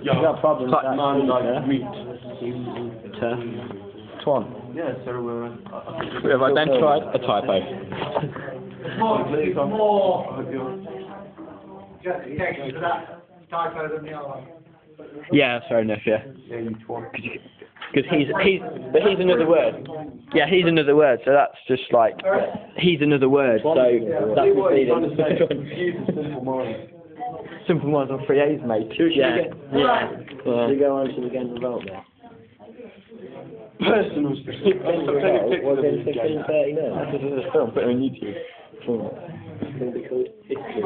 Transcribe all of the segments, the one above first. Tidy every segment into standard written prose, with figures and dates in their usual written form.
got a problem with that. Man like meat. Twan. Yeah, so We have identified a typo. It's more justification for that typo than the other one. Yeah, fair enough. Yeah. Yeah, you twat. Because he's another word. Yeah, he's another word. So that's just like he's another word. So that's misleading. Simple minds on 3 A's, mate. Yeah. Should we go on to the game revolt now? Personal Was in 1530 now? This is a film, put it on YouTube. It's going to be called History.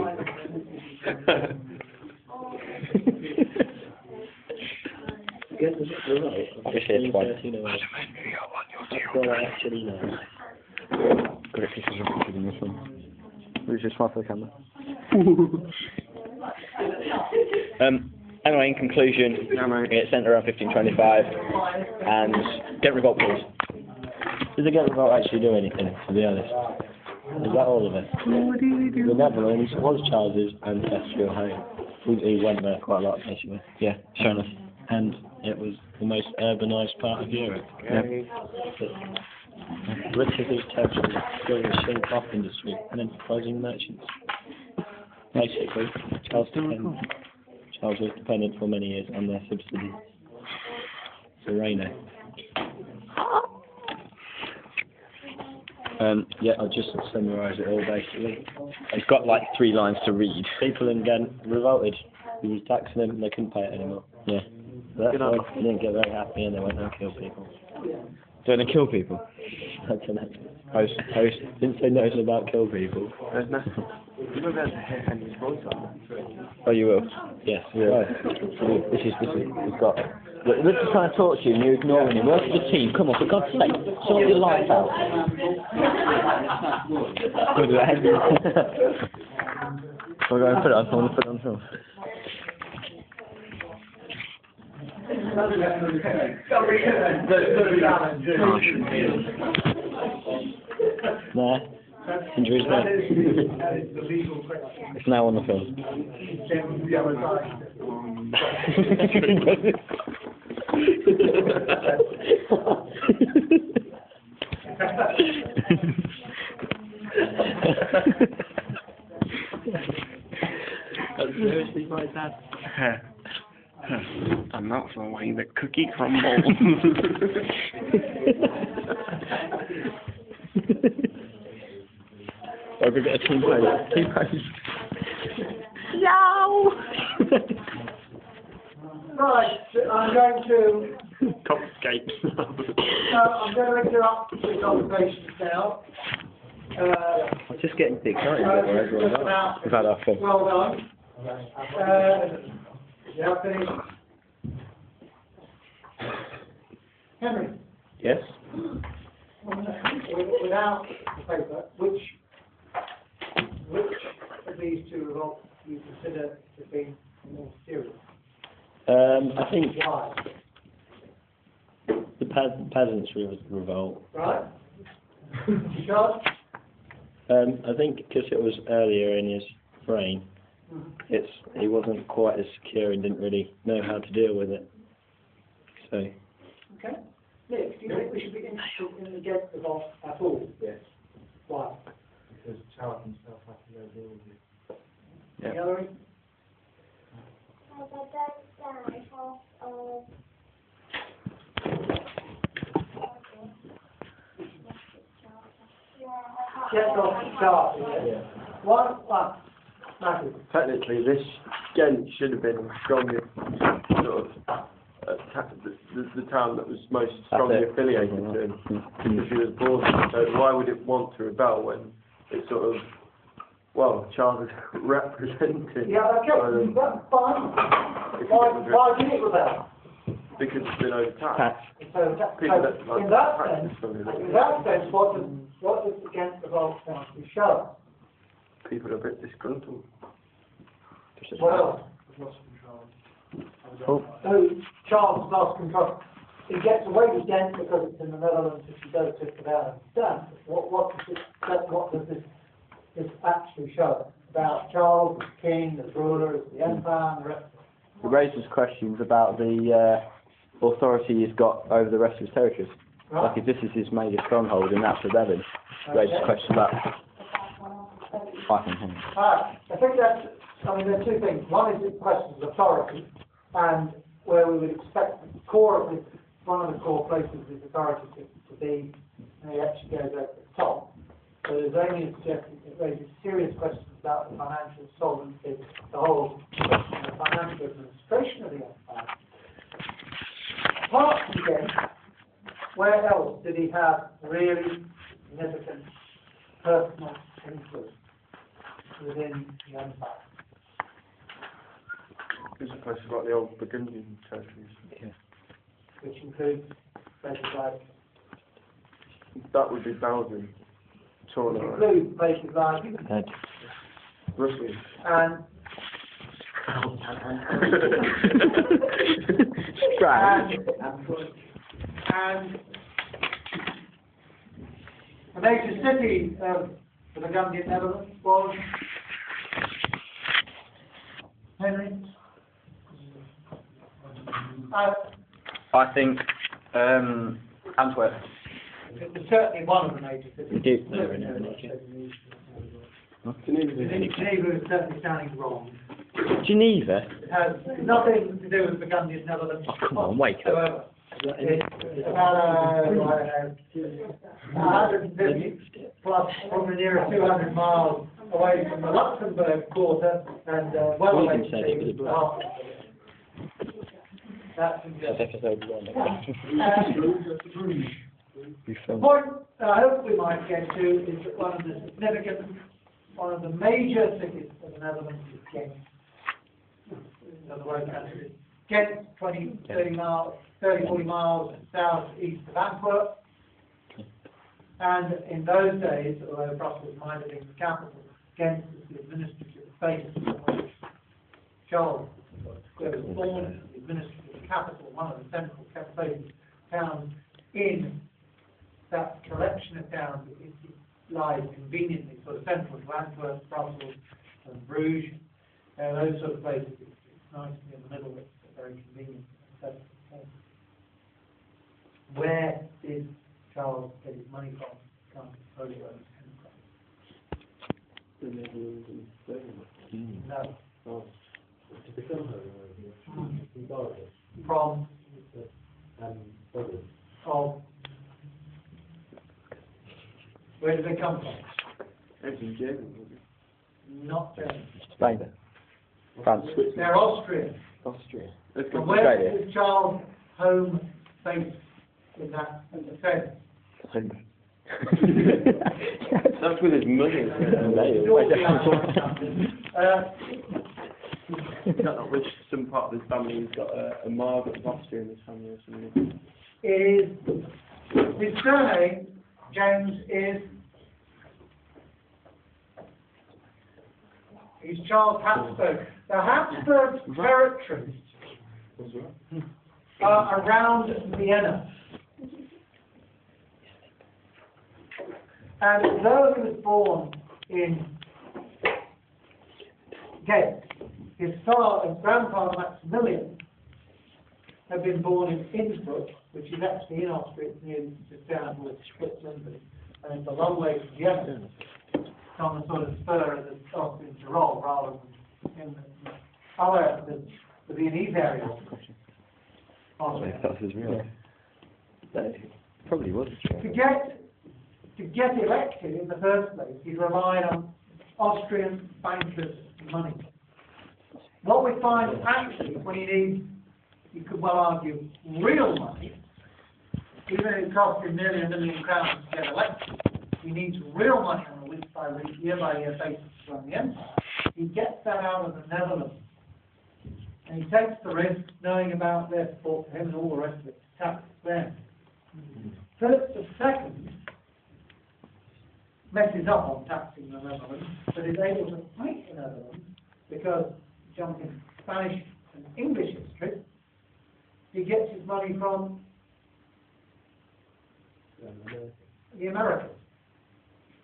Get the revolt. Obviously it's one. That's what I actually know. Great pieces of pictures in this one. Who's just smile for the camera? Anyway, in conclusion, it's sent around 1525, and get revolt, please. Did the get revolt actually do anything, to be honest? Is that all of it? The Netherlands was Charles's ancestral home. He went there quite a lot, basically. Yeah, fair enough. And it was the most urbanised part of Europe. Yeah. Riches of territory during the shrink-off industry and enterprising merchants. Basically, Charles was dependent for many years on their subsidies. Sereno. Yeah, I'll just summarise it all basically. It's got like 3 lines to read. People in Ghent revolted. He was taxing them and they couldn't pay it anymore. Yeah. So that's why they didn't get very happy and they went and killed people. Don't they kill people? I don't know. Post. Didn't say nothing about kill people. There's nothing. You won't be able to hear Henry's voice on that. Oh, you will? Yes. Yeah. Right. This is, we've got... Look, Rich is trying to talk to you and you're ignoring him. Work as a team. Come on, for God's sake. Sort your life out. Good with Henry. We're going to put it on film. Put it on film. Nah. Injuries, mate. It's now on the film. That's seriously my dad. And that's the way the cookie crumbles. I'll go get a team pose. Team pose. Right, I'm going to Confiscate. I'm going to interrupt the conversation now. I'm just getting too excited about where everyone's at. We've had our fun. Well done. Yeah, finished. Henry, Yes? without the paper, which of these two revolts do you consider to be more serious? I think Why? the peasants revolt. Right? Charles? I think because it was earlier in his reign, he wasn't quite as secure and didn't really know how to deal with it. So. Okay. Nick, do you think we should be interested in the Ghent revolt at all? Yes. Why? Because Charles himself has to go deal with it. Any other? Get off the chart, yeah. One. Matthew. Technically, this Ghent should have been stronger, sort of, the town that was most strongly affiliated to him, because he was born. So why would it want to rebel when it's sort of, well, Charles is represented? Yeah, okay, that's fine. Why did it rebel? Because it's been overtaxed. So People that like in that practice sense, from what does the Ghent revolt actually show? people are a bit disgruntled. What else? So Charles lost control. He gets away with Ghent because it's in the Netherlands. If you go to understand, what does this actually show about Charles as king, as ruler, as the empire, and the rest of it? It raises questions about the authority he's got over the rest of his territories. Like if this is his major stronghold and that's rebellion, it raises questions about fighting him. I think that's, I mean, there are two things. One is it questions authority, and where we would expect the core of it, one of the core places is authority to be, and it actually goes over the top. So there's only a suggestion it raises serious questions about the financial solvency, the whole question of the financial administration of the empire. Apart from Ghent, where else did he have really significant personal influence within the empire? There's a place about the old Burgundian territories. Yeah. Which includes places like, That would be Belgium, which Tournai, includes places like, Brussels. and the major city of the Burgundian Netherlands was Henry. I think Antwerp. It was certainly one of the major cities. Geneva is certainly sounding wrong. Geneva? It has nothing to do with Burgundian Netherlands. Oh, come on, wake up. It's about 150 plus, probably near 200 miles away from the Luxembourg quarter, and well away from the That's episode 1. The point I hope we might get to is that one of the major cities of the Netherlands is Ghent. In other words, Ghent, 20, 30 miles, 30, 40 miles southeast of Antwerp. And in those days, although Brussels might have been the capital, Ghent was the administrative base from which Charles was born, the administrative capital, one of the central towns in that collection of towns. It lies conveniently sort of central to Antwerp, Brussels, and Bruges, those sort of places. It's nice to be in the middle. It's very convenient. Where did Charles get his money from? Can't tell you where it came from. No. Oh. From where did they come from? It's in Germany, wasn't it? Not German. Spain. France. They're Austrian. Austria. And where is Charles' home base in that defence? That's with his money. I don't know which some part of his family has got a Margaret of Austria in his family or something. His surname, James, is Charles Habsburg. The Habsburg territories are around Vienna. And though he was born in Ghent, his grandfather Maximilian had been born in Innsbruck, which is actually in Austria, it's near just down towards Switzerland, and it's a long way from Vienna. It's on the sort of spur of the Austrian Tyrol rather than in the Viennese area. That was real. That probably was true. To get elected in the first place, he relied on Austrian bankers' money. What we find actually, when he needs, you could well argue, real money, even if it cost him nearly £1 million to get elected, he needs real money on a week-by-week, year-by-year basis to run the empire. He gets that out of the Netherlands. And he takes the risk, knowing about their support for him and all the rest of it, to tax them. Philip II messes up on taxing the Netherlands, but is able to fight the Netherlands because, jumping Spanish and English history, he gets his money from the Americans.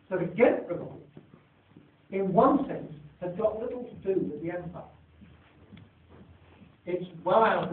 So the Ghent Revolt, in one sense, has got little to do with the empire. it's well out of